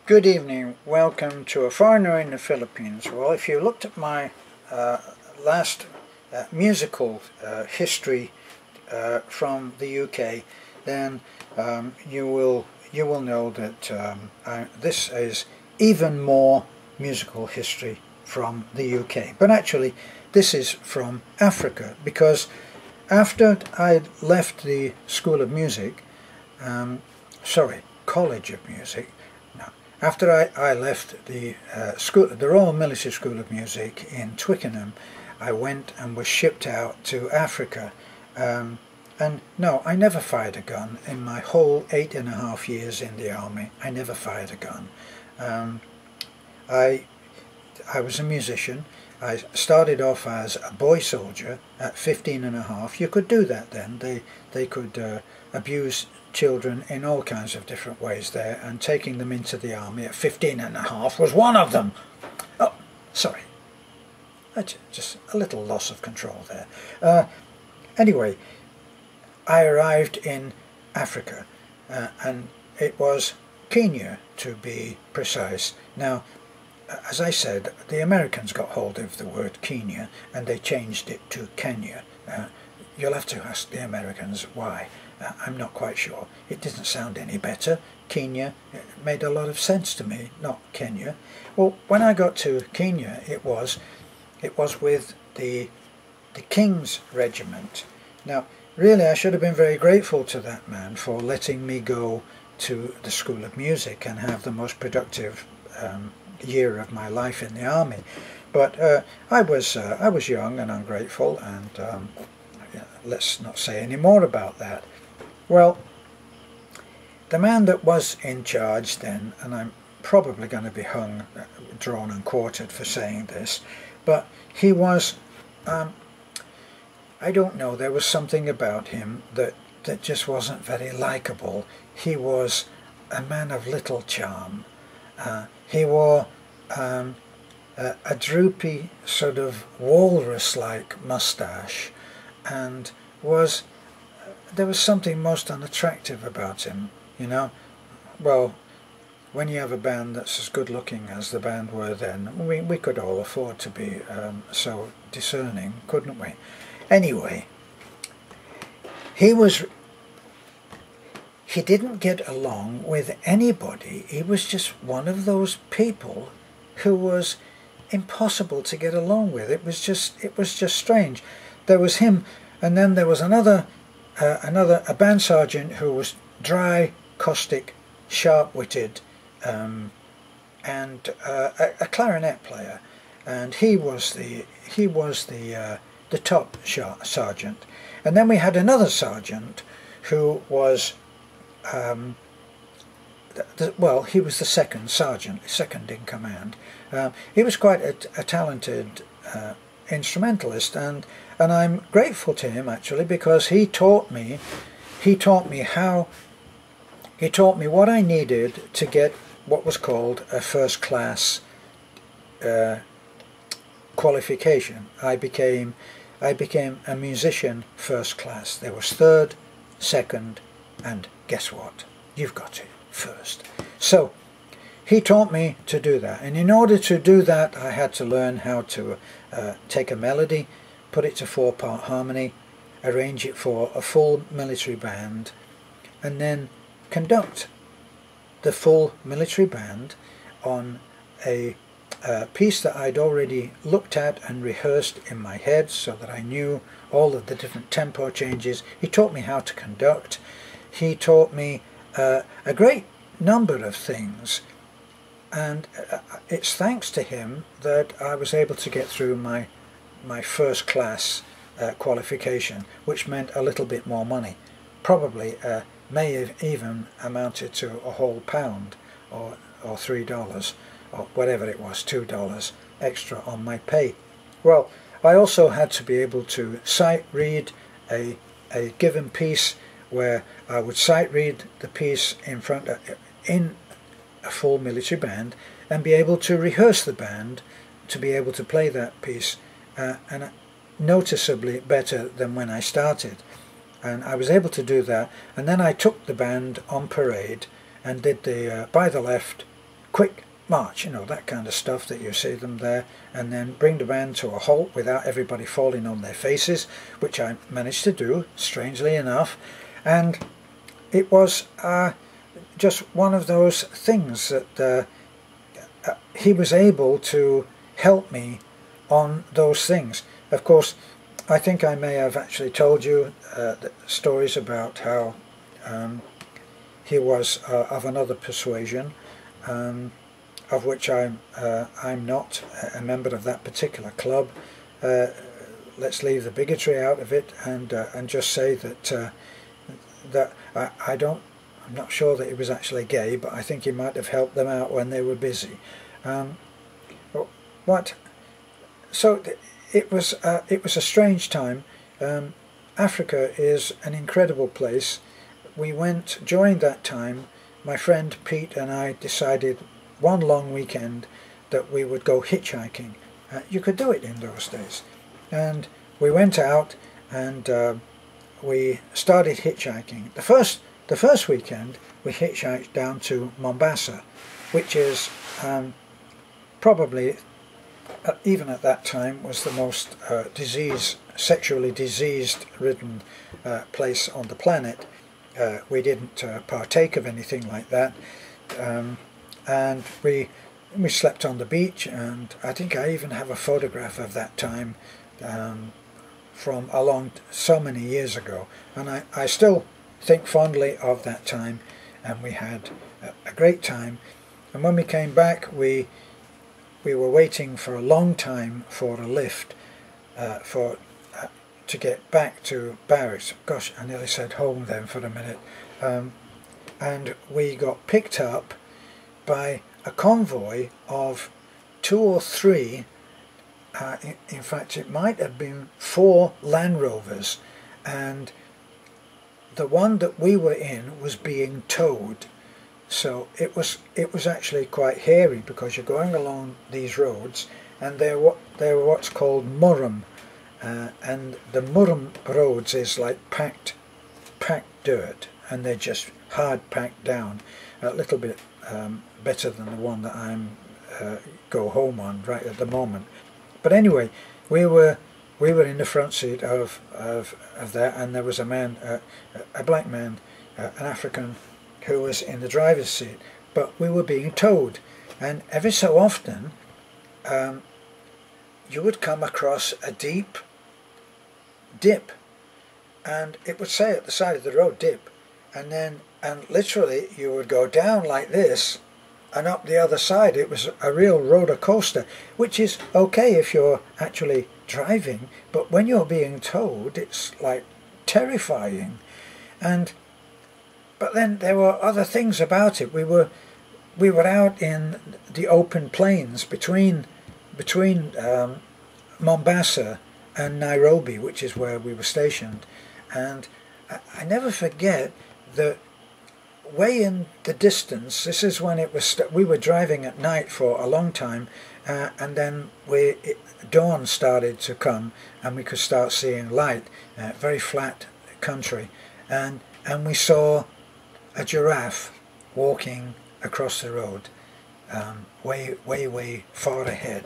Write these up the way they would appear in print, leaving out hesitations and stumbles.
Good evening, welcome to A Foreigner in the Philippines. Well, if you looked at my last musical history from the UK, then you will know that this is even more musical history from the UK. But actually, this is from Africa, because after I left the School of Music, College of Music. After I left the Royal Military School of Music in Twickenham, I went and was shipped out to Africa. And no, I never fired a gun in my whole 8.5 years in the army. I never fired a gun. I was a musician. I started off as a boy soldier at 15.5. You could do that then. They could abuse children in all kinds of different ways there, and taking them into the army at 15.5 was one of them. Oh, sorry. Just a little loss of control there. Anyway, I arrived in Africa, and it was Kenya to be precise. Now, as I said, the Americans got hold of the word Kenya and they changed it to Kenya. You'll have to ask the Americans why. I'm not quite sure. It didn't sound any better. Kenya made a lot of sense to me, not Kenya. Well, when I got to Kenya, it was with the King's Regiment. Now, really, I should have been very grateful to that man for letting me go to the School of Music and have the most productive year of my life in the army. But I was young and ungrateful, and let's not say any more about that. Well, the man that was in charge then, and I'm probably going to be hung, drawn and quartered for saying this, but he was, I don't know, there was something about him that just wasn't very likable. He was a man of little charm. He wore a droopy sort of walrus-like moustache, and there was something most unattractive about him, you know. Well, when you have a band that's as good looking as the band were then, we could all afford to be so discerning, couldn't we? Anyway, he didn't get along with anybody. He was just one of those people who was impossible to get along with. It was just strange. There was him, and then there was a band sergeant who was dry, caustic, sharp-witted, and a clarinet player, and he was the top sergeant. And then we had another sergeant who was he was the second sergeant, second in command. He was quite a talented instrumentalist, and I'm grateful to him actually, because he taught me what I needed to get what was called a first class qualification. I became a musician first class. There was third, second, and guess what? You've got it first. So he taught me to do that, and in order to do that I had to learn how to take a melody, put it to 4-part harmony, arrange it for a full military band, and then conduct the full military band on a piece that I'd already looked at and rehearsed in my head so that I knew all of the different tempo changes. He taught me how to conduct. He taught me a great number of things, and it's thanks to him that I was able to get through my first class qualification, which meant a little bit more money. Probably may have even amounted to a whole pound or $3 or whatever it was, $2 extra on my pay. Well, I also had to be able to sight read a given piece, where I would sight read the piece in a full military band, and be able to rehearse the band to be able to play that piece and noticeably better than when I started. And I was able to do that, and then I took the band on parade and did the by the left, quick march, you know, that kind of stuff that you see them there, and then bring the band to a halt without everybody falling on their faces, which I managed to do, strangely enough. And it was just one of those things that he was able to help me on those things. Of course, I think I may have actually told you stories about how he was of another persuasion, of which I'm not a member of that particular club. Let's leave the bigotry out of it, and just say that I'm not sure that he was actually gay, but I think he might have helped them out when they were busy. So it was a strange time. Africa is an incredible place. We went during that time. My friend Pete and I decided one long weekend that we would go hitchhiking. You could do it in those days, and we went out and we started hitchhiking. The first weekend we hitchhiked down to Mombasa, which is probably, even at that time, was the most sexually disease-ridden place on the planet. We didn't partake of anything like that, and we slept on the beach, and I think I even have a photograph of that time from so many years ago, and I still think fondly of that time, and we had a great time. And when we came back, we were waiting for a long time for a lift to get back to barracks. Gosh, I nearly said home then for a minute. And we got picked up by a convoy of 2 or 3, in fact it might have been 4 Land Rovers, and the one that we were in was being towed. So it was actually quite hairy, because you're going along these roads, and they're what's called murram, and the murram roads is like packed dirt, and they're just hard packed down, a little bit better than the one that I'm go home on right at the moment. But anyway, we were in the front seat of that, and there was a man, a black man, an African, who was in the driver's seat, but we were being towed. And every so often you would come across a deep dip, and it would say at the side of the road, dip, and literally you would go down like this and up the other side. It was a real roller coaster, which is okay if you're actually driving, but when you're being towed, it's like terrifying. But then there were other things about it. We were out in the open plains between Mombasa and Nairobi, which is where we were stationed, and I never forget that way in the distance, this is when it was we were driving at night for a long time, and then dawn started to come, and we could start seeing light, very flat country, and we saw a giraffe walking across the road, way far ahead,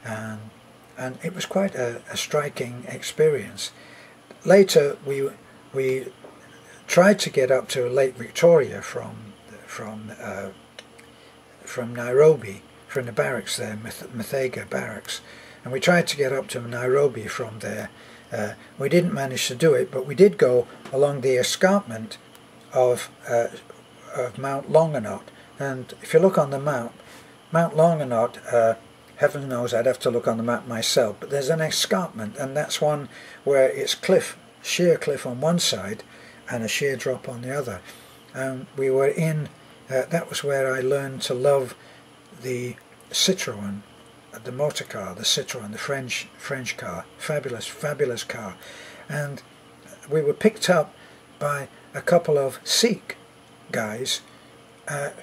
and it was quite a striking experience. Later we tried to get up to Lake Victoria from Nairobi, from the barracks there, Muthaiga barracks, and we tried to get up to Nairobi from there. We didn't manage to do it, but we did go along the escarpment of Mount Longonot, and if you look on the map, Mount Longonot, heaven knows I'd have to look on the map myself, but there's an escarpment, and that's one where it's sheer cliff on one side and a sheer drop on the other. We were in, that was where I learned to love the Citroën, the motor car, the Citroën, the French car, fabulous car. And we were picked up by a couple of Sikh guys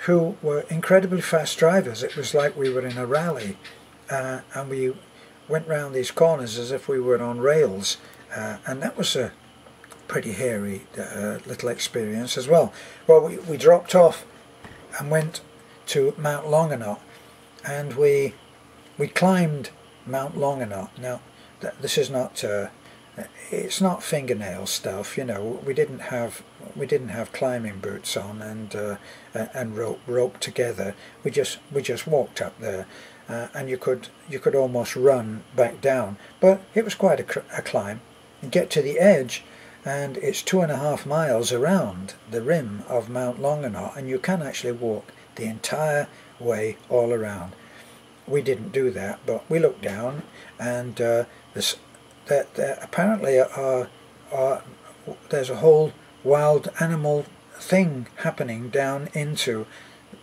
who were incredibly fast drivers. It was like we were in a rally, and we went round these corners as if we were on rails, and that was a pretty hairy little experience as well. Well, we dropped off and went to Mount Longanot, and we climbed Mount Longanot. Now this is not it's not fingernail stuff, you know. We didn't have climbing boots on and rope together. We just walked up there, and you could almost run back down, but it was quite a climb. You get to the edge, and it's 2.5 miles around the rim of Mount Longanot, and you can actually walk the entire way all around. We didn't do that, but we looked down, and apparently there's a whole wild animal thing happening down into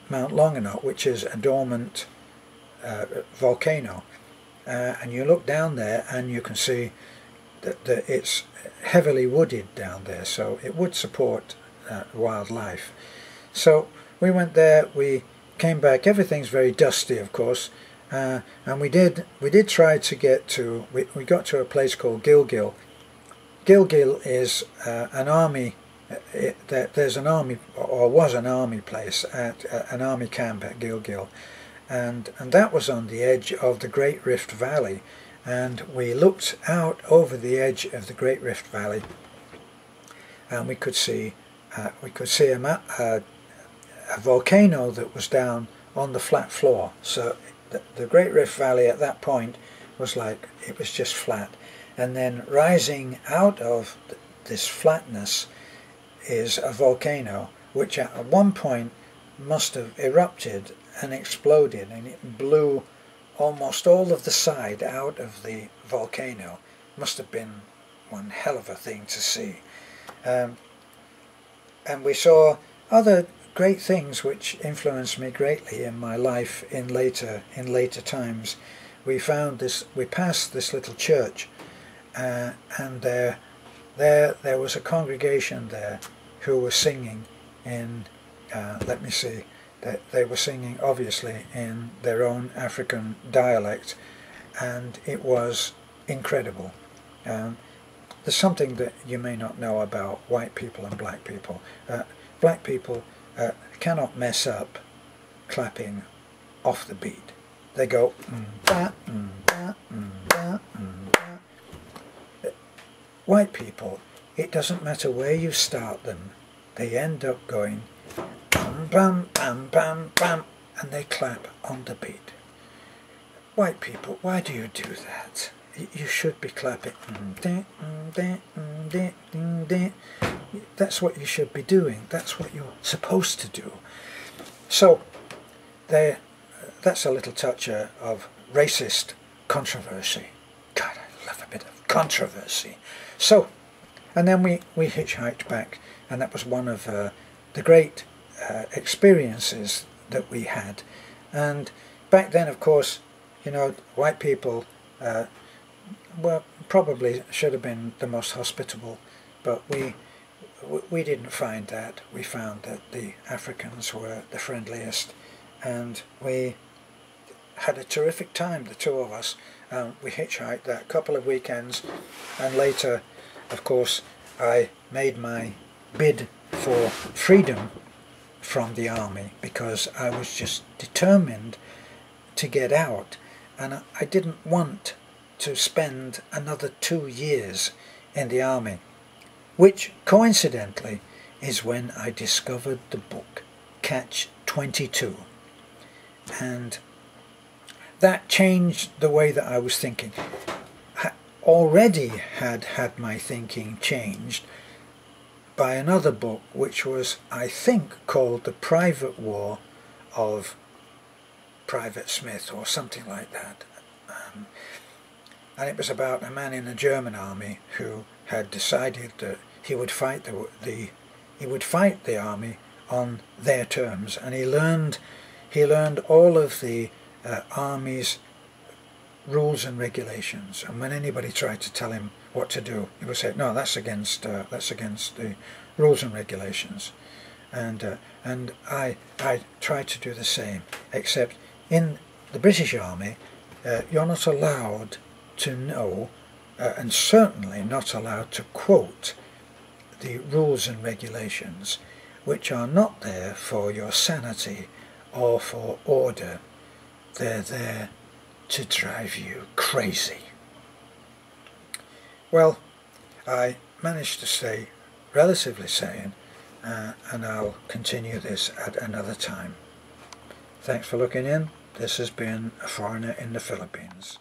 Mount Longanot, which is a dormant volcano, and you look down there and you can see that it's heavily wooded down there, so it would support wildlife. So we went there, we came back. Everything's very dusty, of course, and we did try to get to. We got to a place called Gilgil. Gilgil is an army. There's an army, or was an army place, at an army camp at Gilgil, and that was on the edge of the Great Rift Valley. And we looked out over the edge of the Great Rift Valley, and we could see a volcano that was down on the flat floor. So the Great Rift Valley at that point was like, it was just flat, and then rising out of this flatness is a volcano which at one point must have erupted and exploded, and it blew almost all of the side out of the volcano. Must have been one hell of a thing to see. And we saw other great things which influenced me greatly in my life in later times. We passed this little church, and there was a congregation there who were singing in, let me see, that they were singing obviously in their own African dialect, and it was incredible. There's something that you may not know about white people and black people. Black people cannot mess up clapping off the beat. They go da, da, da, da. White people, it doesn't matter where you start them, they end up going bam, bam, bam, bam, bam, and they clap on the beat. White people, why do you do that? You should be clapping. That's what you should be doing. That's what you're supposed to do. So, that's a little touch of racist controversy. God, I love a bit of controversy. So, and then we hitchhiked back, and that was one of the great experiences that we had. And back then, of course, you know, white people well, probably should have been the most hospitable, but we didn't find that. We found that the Africans were the friendliest, and we had a terrific time, the two of us. We hitchhiked that couple of weekends, and later, of course, I made my bid for freedom from the army, because I was just determined to get out, and I didn't want to spend another 2 years in the army, which coincidentally is when I discovered the book Catch 22, and that changed the way that I was thinking. I already had my thinking changed by another book, which was, I think, called The Private War of Private Smith, or something like that. And it was about a man in the German army who had decided that he would fight the army on their terms, and he learned all of the army's rules and regulations. And when anybody tried to tell him what to do, he would say, "No, that's against the rules and regulations." And I tried to do the same, except in the British Army, you're not allowed to know, and certainly not allowed to quote, the rules and regulations, which are not there for your sanity or for order. They're there to drive you crazy. Well, I managed to stay relatively sane, and I'll continue this at another time. Thanks for looking in. This has been A Foreigner in the Philippines.